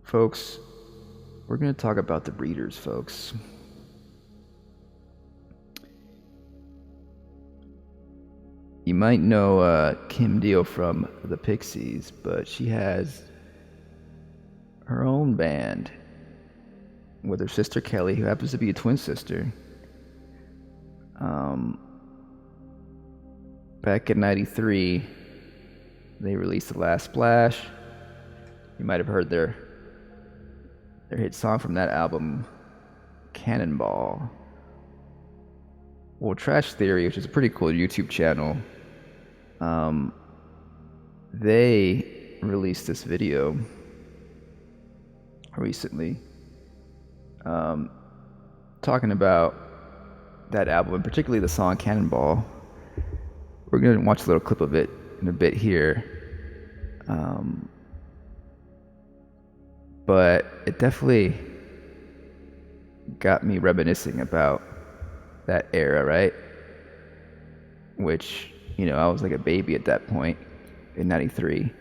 Folks, we're going to talk about the Breeders, folks. You might know Kim Deal from the Pixies, but she has her own band with her sister Kelly, who happens to be a twin sister. Back in '93, they released The Last Splash. You might have heard their hit song from that album, Cannonball. Well, Trash Theory, which is a pretty cool YouTube channel, they released this video recently talking about that album, and particularly the song Cannonball. We're going to watch a little clip of it in a bit here. But it definitely got me reminiscing about that era, right? Which, I was like a baby at that point in '93,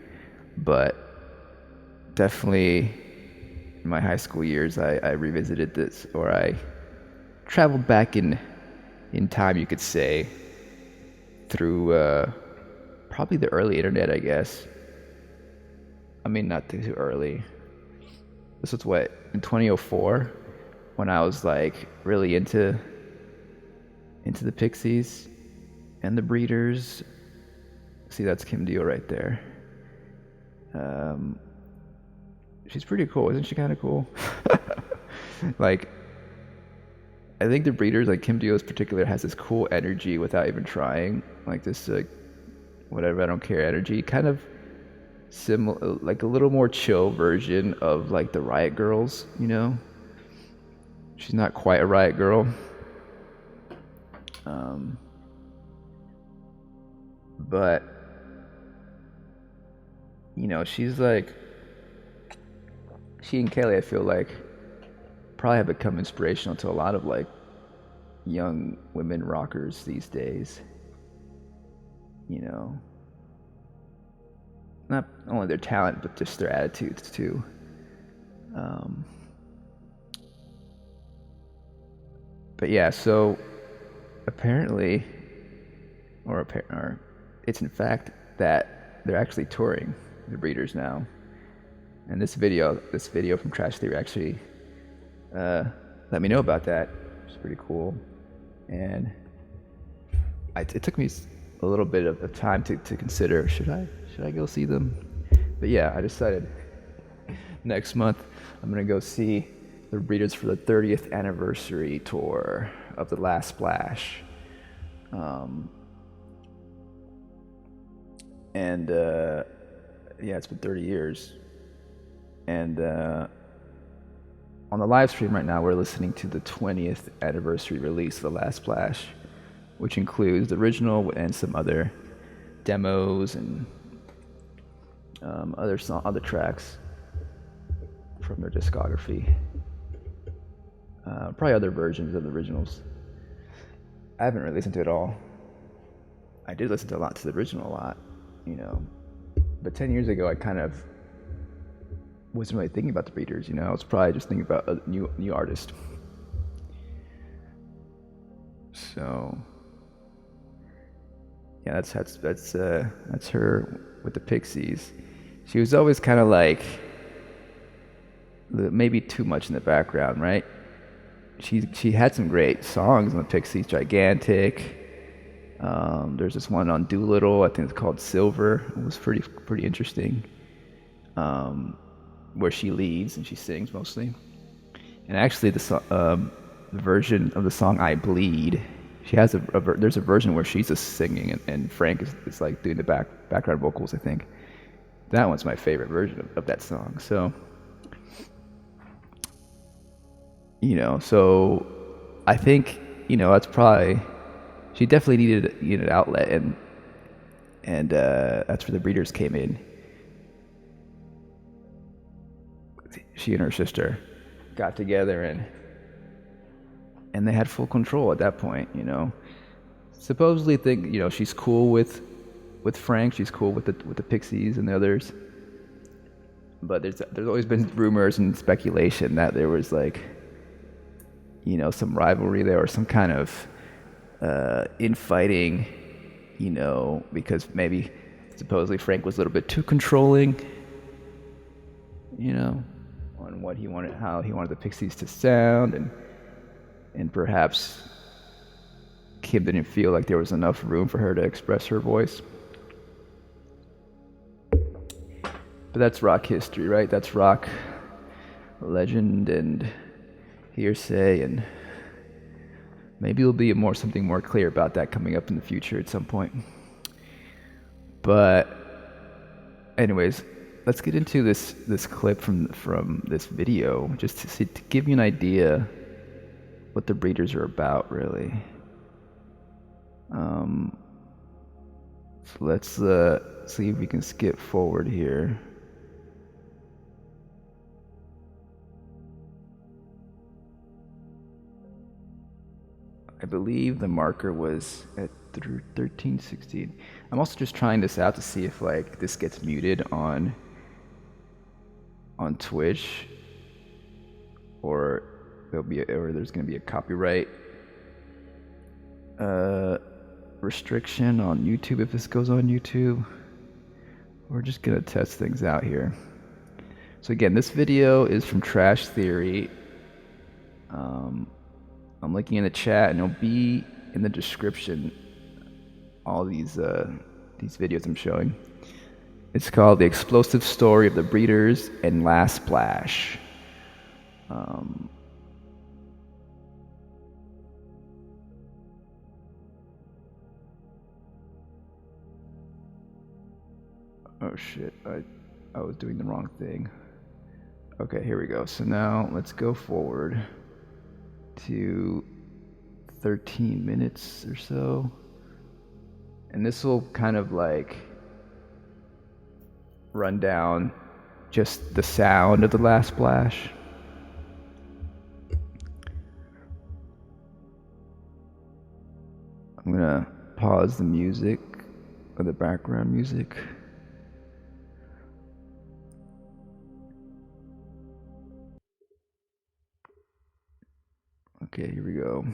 but definitely in my high school years, I revisited this, or I traveled back in time, you could say, through probably the early internet, I guess. I mean, not too early. This was what, in 2004, when I was like really into the Pixies and the Breeders. See, that's Kim Deal right there. She's pretty cool, isn't she? Kind of cool. Like, I think the Breeders, like Kim Deal in particular, has this cool energy without even trying. Like this, whatever, I don't care energy. Kind of similar, like a little more chill version of like the Riot Girls, She's not quite a Riot Girl. But, she's like, she and Kelly, I feel like, probably have become inspirational to a lot of like young women rockers these days. Not only their talent, but just their attitudes too. But yeah, so apparently, or it's in fact that they're actually touring the Breeders now. And this video from Trash Theory actually let me know about that. It's pretty cool. And it took me a little bit of time to consider, should I go see them? But yeah, I decided next month I'm gonna go see the Breeders for the 30th anniversary tour of The Last Splash. Yeah, it's been 30 years. And on the live stream right now, we're listening to the 20th anniversary release of The Last Splash, which includes the original and some other demos and other tracks from their discography. Probably other versions of the originals. I haven't really listened to it all. I did listen to the original a lot, But 10 years ago, I kind of wasn't really thinking about the Breeders, I was probably just thinking about a new artist. So yeah, that's her with the Pixies. She was always kind of like maybe too much in the background, right? She had some great songs on the Pixies, Gigantic. There's this one on Doolittle, I think it's called Silver. It was pretty interesting. Where she leads and she sings mostly. And actually, the version of the song "I Bleed," she has there's a version where she's just singing and Frank is like doing the background vocals. I think that one's my favorite version of that song. So, so I think that's probably, she definitely needed an outlet, and that's where the Breeders came in. She and her sister got together and they had full control at that point, Supposedly she's cool with Frank, she's cool with the Pixies and the others. But there's always been rumors and speculation that there was like, you know, some rivalry there or some kind of infighting, you know, because maybe supposedly Frank was a little bit too controlling, you know, on what he wanted, how he wanted the Pixies to sound, and perhaps Kim didn't feel like there was enough room for her to express her voice. But that's rock history, right? That's rock legend and hearsay, and maybe there'll be something more clear about that coming up in the future at some point. But anyways, let's get into this clip from this video, just to give you an idea what the Breeders are about, really. So let's see if we can skip forward here. I believe the marker was at 13:16. I'm also just trying this out to see if like this gets muted on Twitch, or there's going to be a copyright restriction on YouTube if this goes on YouTube. We're just going to test things out here. So again, this video is from Trash Theory. I'm looking in the chat, and it'll be in the description, all these videos I'm showing. It's called The Explosive Story of the Breeders and Last Splash. Oh shit, I was doing the wrong thing. Okay, here we go. So now let's go forward to 13 minutes or so. And this will kind of like run down just the sound of the last splash. I'm gonna pause the music, or the background music. Okay, here we go.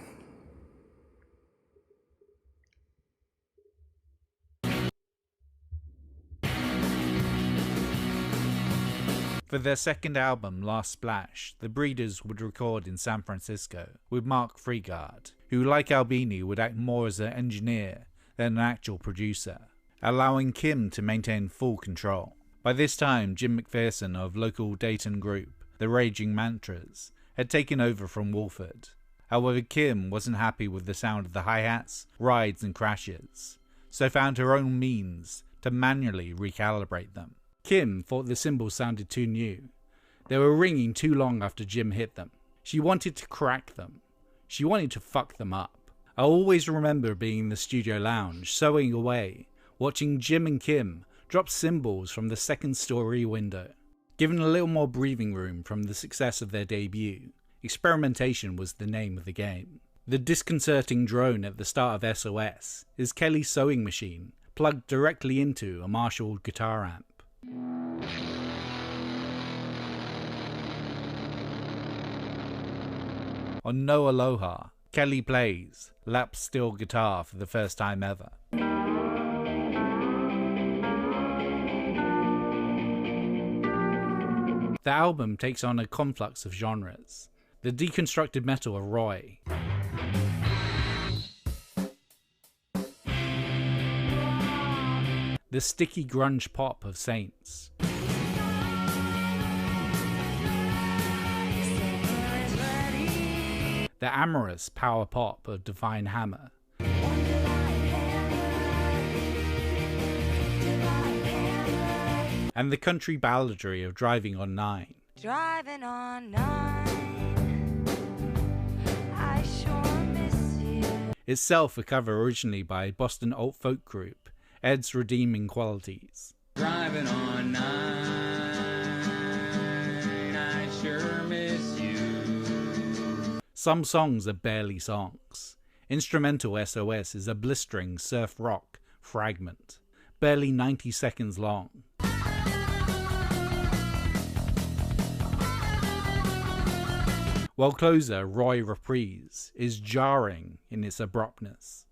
For their second album, Last Splash, the Breeders would record in San Francisco with Mark Freegard, who, like Albini, would act more as an engineer than an actual producer, allowing Kim to maintain full control. By this time, Jim McPherson of local Dayton group, The Raging Mantras, had taken over from Wolford. However, Kim wasn't happy with the sound of the hi-hats, rides and crashes, so found her own means to manually recalibrate them. Kim thought the cymbals sounded too new. They were ringing too long after Jim hit them. She wanted to crack them. She wanted to fuck them up. I always remember being in the studio lounge, sewing away, watching Jim and Kim drop cymbals from the second story window. Given a little more breathing room from the success of their debut, experimentation was the name of the game. The disconcerting drone at the start of SOS is Kelly's sewing machine plugged directly into a Marshall guitar amp. On No Aloha, Kelly plays lap steel guitar for the first time ever. The album takes on a conflux of genres. The deconstructed metal of Roy, the sticky grunge pop of Saints, the amorous power pop of Divine Hammer, and the country balladry of Driving on 9. Driving on 9, I sure miss you. Itself a cover originally by Boston alt folk group Ed's Redeeming Qualities. Driving on 9, I sure miss you. Some songs are barely songs. Instrumental SOS is a blistering surf rock fragment, barely 90 seconds long. while closer Roy Reprise is jarring in its abruptness.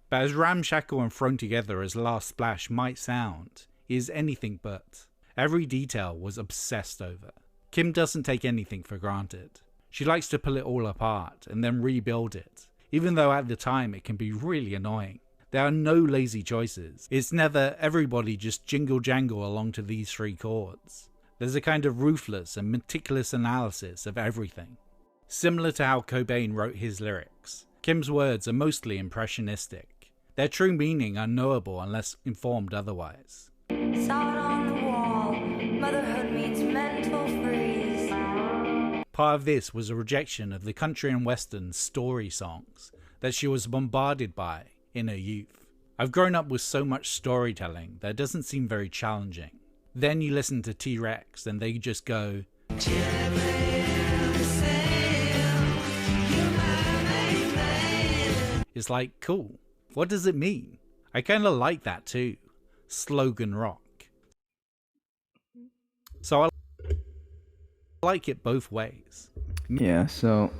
But as ramshackle and thrown together as Last Splash might sound, it is anything but. Every detail was obsessed over. Kim doesn't take anything for granted. She likes to pull it all apart and then rebuild it, even though at the time it can be really annoying. There are no lazy choices. It's never everybody just jingle jangle along to these 3 chords. There's a kind of ruthless and meticulous analysis of everything. Similar to how Cobain wrote his lyrics, Kim's words are mostly impressionistic. Their true meaning unknowable unless informed otherwise. Saw it on the wall. Motherhood means mental freeze. Part of this was a rejection of the country and western story songs that she was bombarded by in her youth. I've grown up with so much storytelling that it doesn't seem very challenging. Then you listen to T-Rex and they just go, it's like, cool. What does it mean? I kinda like that too. Slogan rock. So I like it both ways. Yeah, so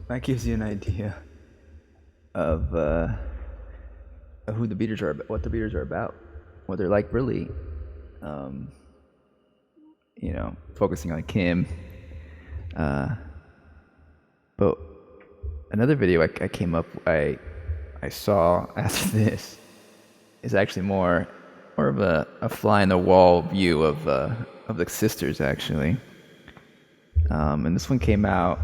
that gives you an idea of who the Beatles are, what the Beatles are about, what they're like really. Focusing on Kim. But another video I saw after this is actually more of a fly in the wall view of the sisters actually. And this one came out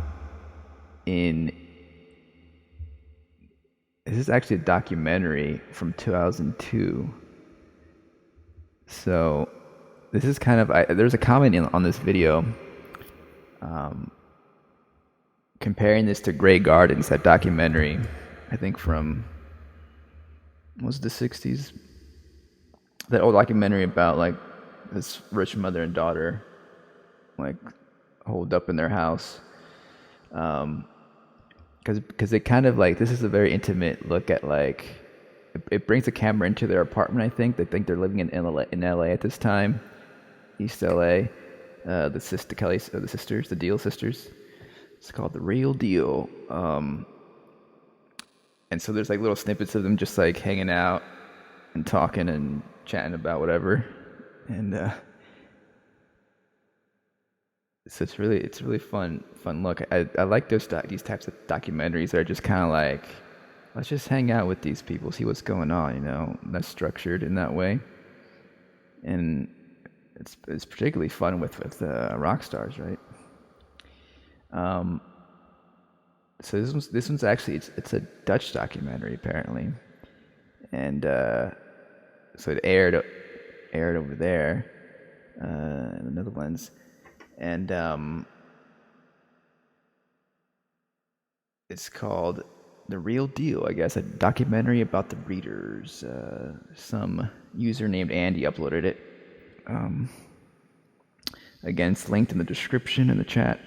this is actually a documentary from 2002. So this is kind of, there's a comment on this video comparing this to Grey Gardens, that documentary, I think from, was it the 60s? That old documentary about like this rich mother and daughter like holed up in their house. Because it kind of like, this is a very intimate look at like, it brings the camera into their apartment. I think they're living in LA at this time, East LA. The sisters, the Deal sisters. It's called The Real Deal. And so there's like little snippets of them just like hanging out and talking and chatting about whatever. And so it's really fun look. I like these types of documentaries that are just kind of like, let's just hang out with these people, see what's going on, that's structured in that way. And it's particularly fun with rock stars, right? So this one's actually, it's a Dutch documentary apparently, and so it aired over there in the Netherlands, and it's called The Real Deal, I guess, a documentary about the Breeders. Some user named Andy uploaded it. Again, it's linked in the description in the chat.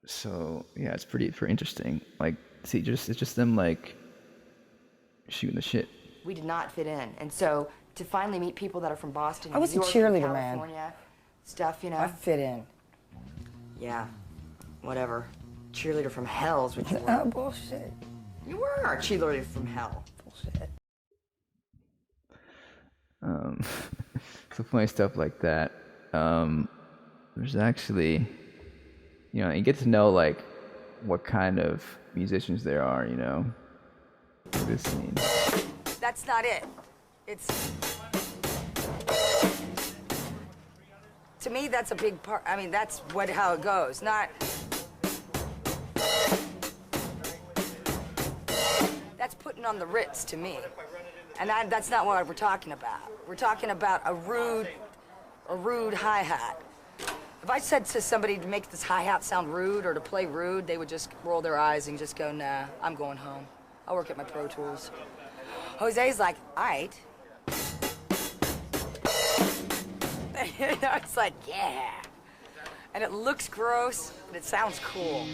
So yeah, it's pretty interesting. Like, see, it's just them like shooting the shit. We did not fit in, and so to finally meet people that are from Boston, I was New a York, cheerleader, California, man. Stuff, I fit in. Yeah, whatever. Cheerleader from hell's what you were. Oh, bullshit. You were a cheerleader from hell. Bullshit. So funny stuff like that. There's actually, you get to know like what kind of musicians there are, this scene. That's not it. It's, to me, that's a big part. I mean, that's how it goes. Not. That's putting on the Ritz to me, and that's not what we're talking about. We're talking about a rude hi-hat. If I said to somebody to make this hi-hat sound rude or to play rude, they would just roll their eyes and just go, nah, I'm going home. I'll work at my Pro Tools. Jose's like, all right. It's like, yeah. And it looks gross, but it sounds cool.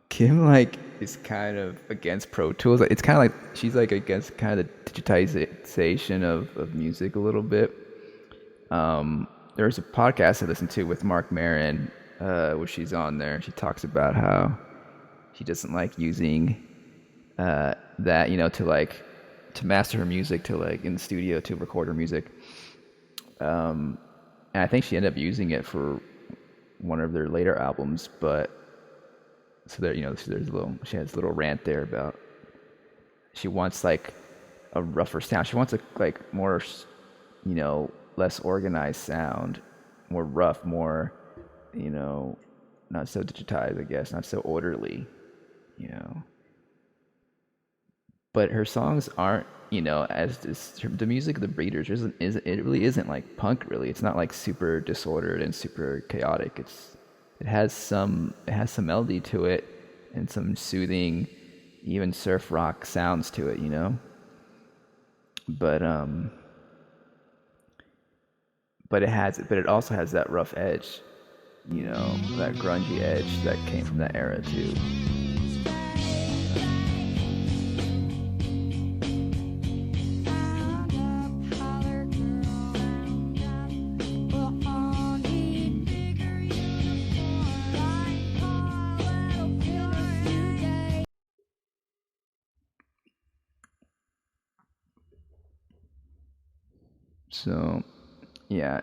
Kim, like, is kind of against Pro Tools. It's kind of like she's like against kind of the digitization of music a little bit. There's a podcast I listened to with Mark Maron, where she's on there, and she talks about how she doesn't like using that, to master her music, to like in the studio to record her music. And I think she ended up using it for one of their later albums, but so there, she has a little rant there about she wants like a rougher sound. She wants a like more, less organized sound, more rough, more, not so digitized, I guess, not so orderly, But her songs aren't, as the music of the Breeders it really isn't like punk. Really, it's not like super disordered and super chaotic. It has some melody to it and some soothing, even surf rock sounds to it, But it also has that rough edge, that grungy edge that came from that era too. So, yeah.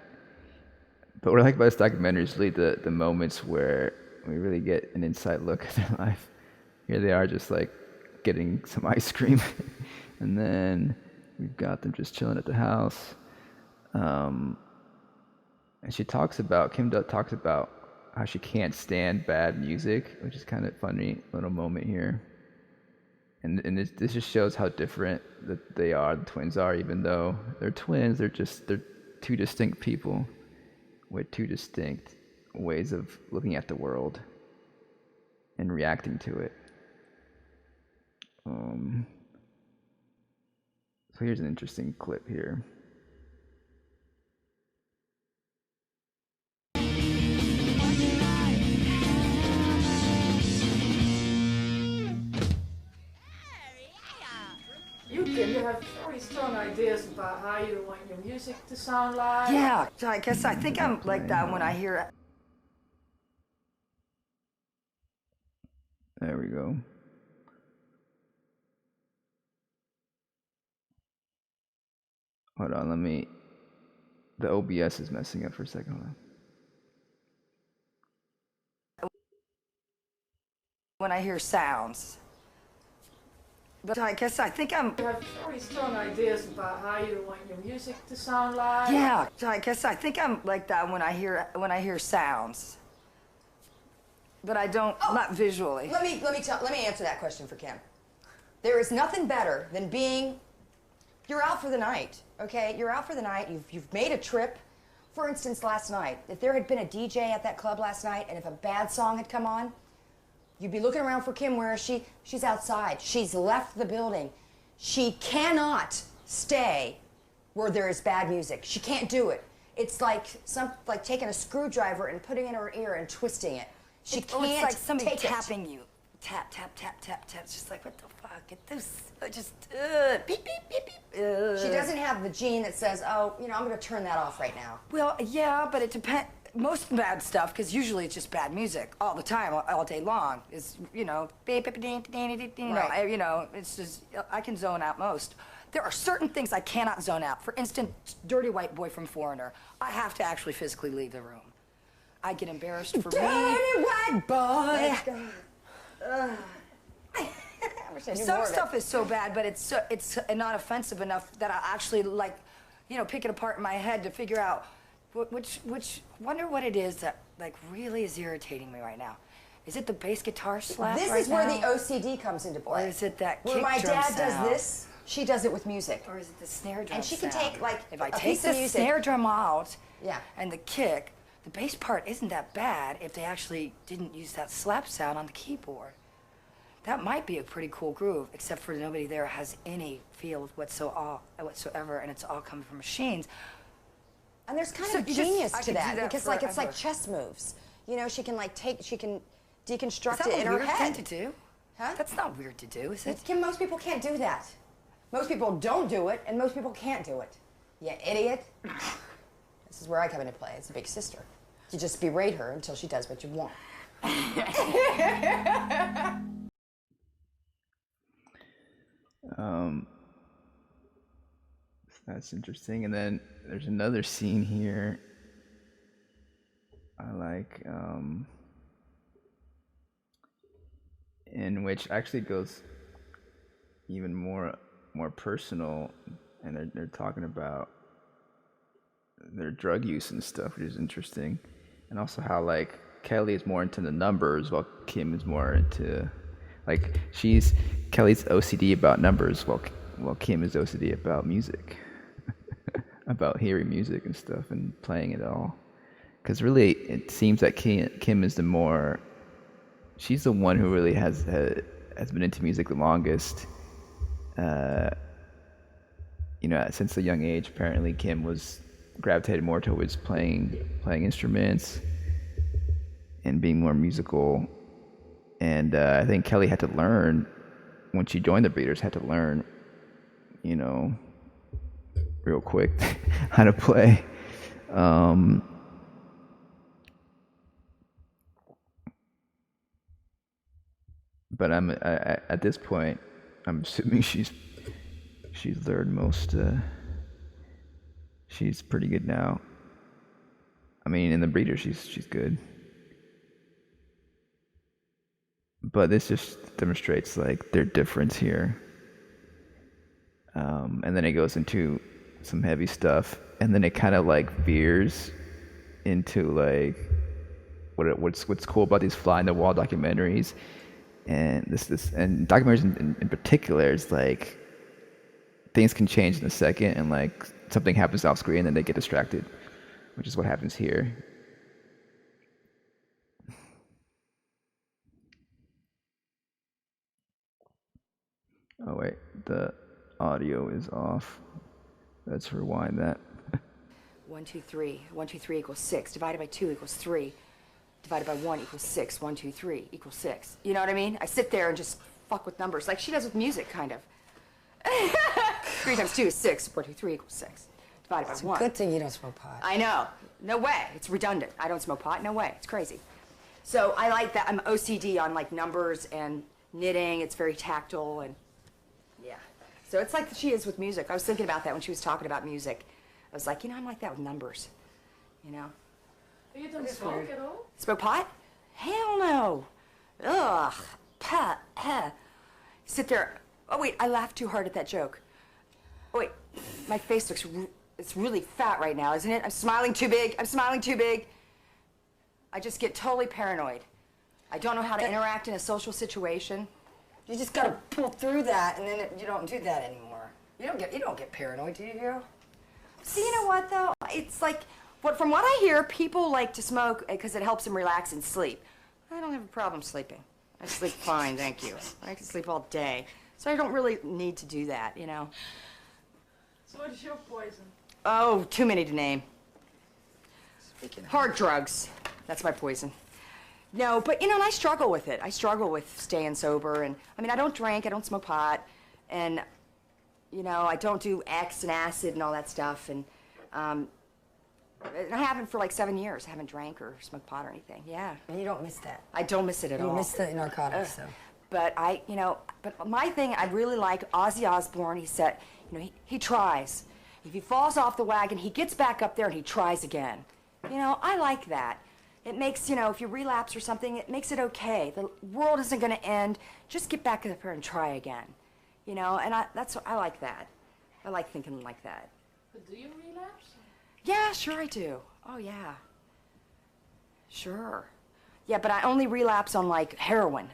But what I like about this documentary is really the moments where we really get an inside look at their life. Here they are just like getting some ice cream. And then we've got them just chilling at the house. And Kim talks about how she can't stand bad music, which is kind of funny little moment here. And this just shows how different that they are, the twins are, even though they're twins, they're two distinct people with two distinct ways of looking at the world and reacting to it. So here's an interesting clip here. You have very strong ideas about how you want your music to sound like. Yeah, I guess I think I'm like that when I hear. There we go. Hold on, the OBS is messing up for a second. Hold on. When I hear sounds. But I guess I think I'm. You have very strong ideas about how you want your music to sound like. Yeah, I guess I think I'm like that when I hear sounds. But I don't, not visually. Let me answer that question for Kim. There is nothing better than you're out for the night, okay? You're out for the night, you've made a trip. For instance, last night, if there had been a DJ at that club last night and if a bad song had come on, you'd be looking around for Kim. Where is she? She's outside. She's left the building. She cannot stay where there is bad music. She can't do it. It's like taking a screwdriver and putting it in her ear and twisting it. She can't It's like somebody take tapping you. Tap, tap, tap, tap, tap. It's just like, what the fuck? Get this. Beep, beep, beep, beep. She doesn't have the gene that says, oh, I'm going to turn that off right now. Well, yeah, but it depends. Most bad stuff, because usually it's just bad music all the time, all day long. Is beep, beep, beep, beep, beep, Right. it's just I can zone out most. There are certain things I cannot zone out. For instance, Dirty White Boy from Foreigner. I have to actually physically leave the room. I get embarrassed for me. Dirty white boy. Some stuff is so bad, but it's not offensive enough that I actually pick it apart in my head to figure out which wonder what it is that really is irritating me right now. Is it the bass guitar slap? This right is where now? the OCD comes into play. Or is it that where kick my drum dad sound? does this, she does it with music. Or is it the snare drum And she can sound? take, like, if I a take piece the of music- snare drum out, Yeah. and the kick, the bass part isn't that bad if they actually didn't use that slap sound on the keyboard. That might be a pretty cool groove, except for nobody there has any feel whatsoever, and it's all coming from machines. And there's kind So of you just- genius I to could do that, that because it's like forever. chess moves. She can deconstruct Is that it a in her weird head. thing to do? Huh? That's not weird to do, is it? Kim, most people can't do that. Most people don't do it, and most people can't do it. You idiot. This is where I come into play. It's a big sister. You just berate her until she does what you want. That's interesting. And then there's another scene here I like, in which actually goes even more personal, and they're talking about their drug use and stuff, which is interesting, and also how like Kelly is more into the numbers while Kim is more into like Kelly's OCD about numbers while Kim is OCD about music, about hearing music and stuff and playing it all. Because really, it seems that Kim is she's the one who really has been into music the longest. Since a young age, apparently Kim was gravitated more towards playing instruments and being more musical. And I think Kelly had to learn, when she joined the Breeders, real quick how to play. But at this point, I'm assuming she's learned most. She's pretty good now. I mean, in the Breeder, she's good. But this just demonstrates like their difference here. And then it goes into some heavy stuff, and then it kind of like veers into like what's cool about these fly in the wall documentaries, and this and documentaries in particular is like things can change in a second, and like something happens off screen, and then they get distracted, which is what happens here. Oh wait, the audio is off. Let's rewind that. 1, 2, 3. 1, 2, 3 equals 6. Divided by 2 equals 3. Divided by 1 equals 6. 1, 2, 3 equals 6. You know what I mean? I sit there and just fuck with numbers, like she does with music, kind of. 3 times 2 is 6. 1, 2, 3 equals 6. Divided by 1. Good thing you don't smoke pot. I know. No way. It's redundant. I don't smoke pot. No way. It's crazy. So I like that. I'm OCD on like numbers and knitting. It's very tactile and yeah. So it's like she is with music. I was thinking about that when she was talking about music. I was like, I'm like that with numbers. You don't smoke at all? Smoke pot? Hell no. Ugh. Pat. Sit there. Oh wait, I laughed too hard at that joke. Oh wait, my face looks. It's really fat right now, isn't it? I'm smiling too big. I just get totally paranoid. I don't know how to interact in a social situation. You just gotta pull through that, and then you don't do that anymore. You don't get paranoid, do you? See, you know what though? It's like, from what I hear, people like to smoke because it helps them relax and sleep. I don't have a problem sleeping. I sleep fine, thank you. I can sleep all day, so I don't really need to do that, So what is your poison? Oh, too many to name. Hard drugs. That's my poison. No, but and I struggle with it. I struggle with staying sober, and I don't drink, I don't smoke pot, and I don't do X and acid and all that stuff, and I haven't for like 7 years. I haven't drank or smoked pot or anything. Yeah. And you don't miss that. I don't miss it at all. You miss the narcotics, though. But but my thing, I really like Ozzy Osbourne. He said, he tries. If he falls off the wagon, he gets back up there and he tries again. I like that. It makes, if you relapse or something, it makes it okay. The world isn't going to end. Just get back up there and try again. And I like that. I like thinking like that. But do you relapse? Yeah, sure I do. Oh, yeah. Sure. Yeah, but I only relapse on, like, heroin.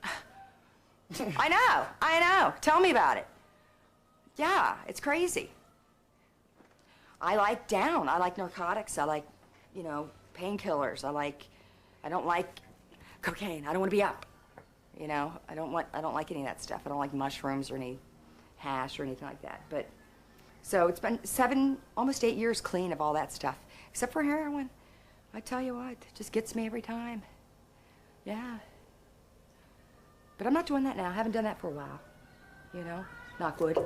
I know. Tell me about it. Yeah, it's crazy. I like down. I like narcotics. I like, painkillers. I don't like cocaine. I don't want to be up. I don't like any of that stuff. I don't like mushrooms or any hash or anything like that. But so it's been almost 8 years clean of all that stuff, except for heroin. I tell you what, it just gets me every time. Yeah. But I'm not doing that now. I haven't done that for a while. You know? Knock wood.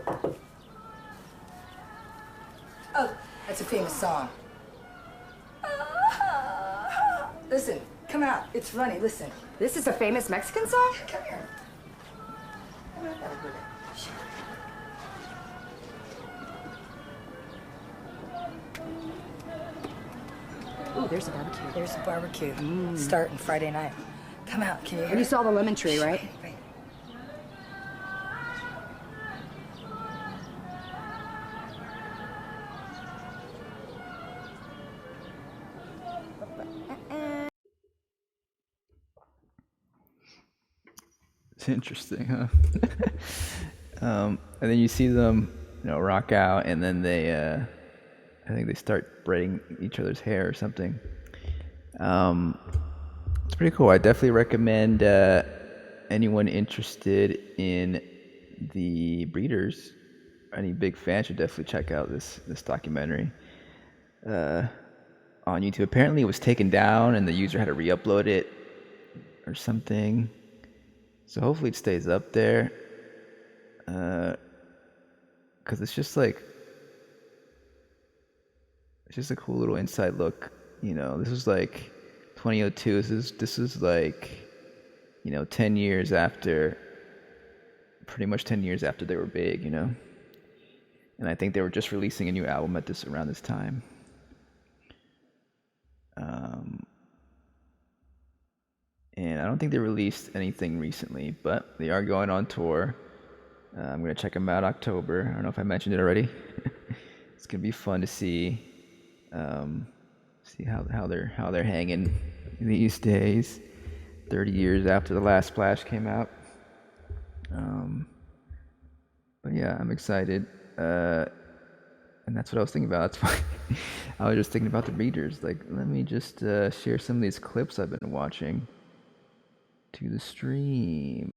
Oh, that's a famous song. Listen, come out. It's funny. Listen. This is a famous Mexican song? Come here. Come on, have a good day. Ooh, there's a barbecue. There's a barbecue starting Friday night. Come out, can you hear And you it? saw the lemon tree, right? Wait. It's interesting, huh? And then you see them, rock out, and then they, I think they start braiding each other's hair or something. It's pretty cool. I definitely recommend anyone interested in the breeders, any big fan should definitely check out this documentary on YouTube. Apparently, it was taken down, and the user had to re-upload it or something. So hopefully it stays up there, because it's just a cool little inside look. This was like 2002. This is like 10 years after, pretty much 10 years after they were big. And I think they were just releasing a new album around this time. And I don't think they released anything recently, but they are going on tour. I'm gonna check them out October. I don't know if I mentioned it already. It's gonna be fun to see how they're hanging these days, 30 years after the last Splash came out. But yeah, I'm excited. And that's what I was thinking about. That's why I was just thinking about the readers. Like, let me just share some of these clips I've been watching to the stream.